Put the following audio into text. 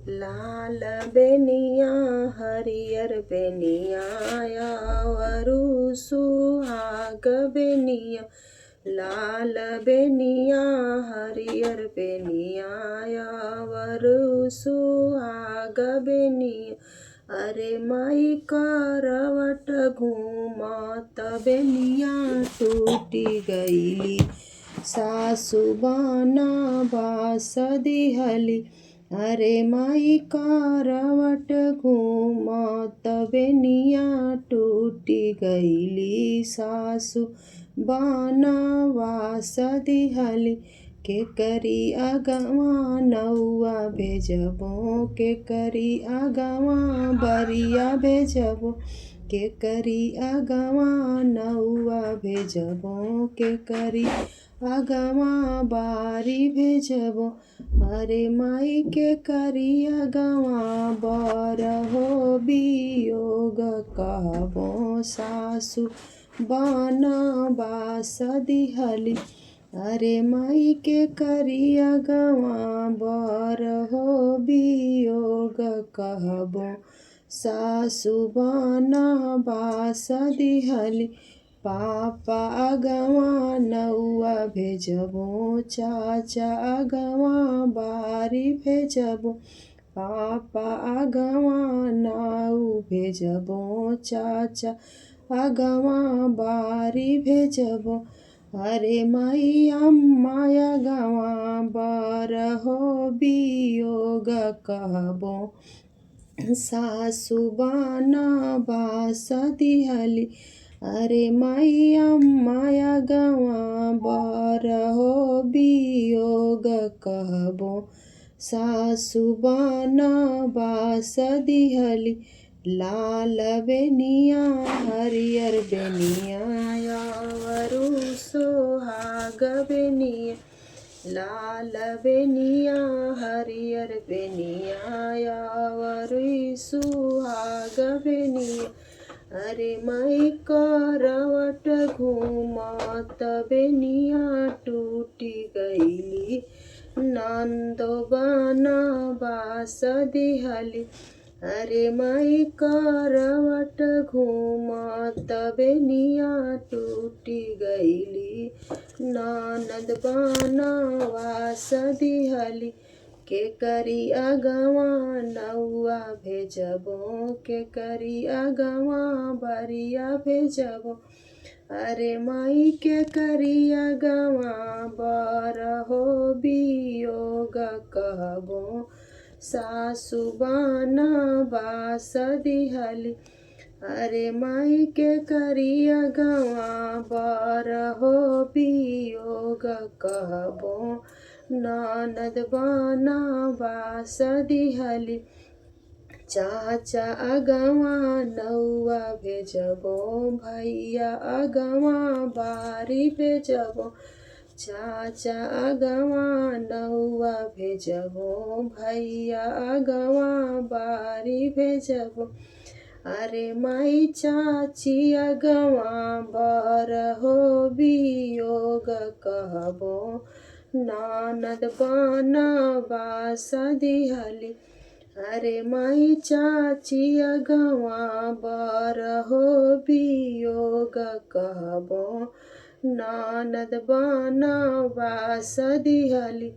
लाल बेनिया हरियर बेनिया यावरू सुहाग बेनिया। लाल बेनिया हरियर बेनिया यावरू सुहाग बेनिया। अरे माई करवट घूमत बेनिया टूटी गईली। सासु बाना बास दिहली। अरे माई करवट घूमत बेनिया टूटी गईली। सासु बाना बास दिहली। के करी अगवा नौआ भेजबो। के करी अगवा बरिया भेजबो। के करी अगवा नौआ भेजबो। के करी अगवा बारी भेजबो। अरे माई के करी अगवा बर हो वियोग कहबो। सासु बाना बास दिहली। अरे माई के करी अगवा बर हो वियोग कहबो। सासु बाना बास दिहली। पापा अगवा नौआ भेजबो। चाचा अगवा बारी भेजबो। पापा अगवा नाऊ भेजबो। चाचा अगवा बारी भेजबो। अरे माई अम्मा अगवा बर हो वियोग कहबो। सासु बाना बास दिहली। अरे माई अम्मा अगवा बर हो वियोग कहबो। सासु बाना बास दिहली। लाल बेनिया हरियर बेनिया यावरू सुहाग बेनिया। लाल बेनिया हरियर बेनिया यावरू सुहाग बेनिया। अरे माई करवट घूमत बेनिया टूटी गईली। नंदो बाना बास दिहली। अरे माई करवट घूमत बेनिया टूटी गईली। ननद बाना बास दिहली। के करी अगवा नौआ भेजबो। के करी अगवा बरिया भेजबो। अरे माई के करी अगवा बर हो वियोग कहबो। सासु बाना बास दिहली। अरे माई के करी अगवा बर हो वियोग कहबो। ननद बाना बास दिहली। चाचा अगवा नौआ भेजबो। भैया अगवा बारी भेजबो। चाचा अगवा नौआ भेजबो। भैया अगवा बारी भेजबो। अरे माई चाची अगवा बर हो वियोग कहबो। ननद बाना बास दिहली। अरे माई चाची अगवा बर हो वियोग कहबो। ननद बाना बास दिहली।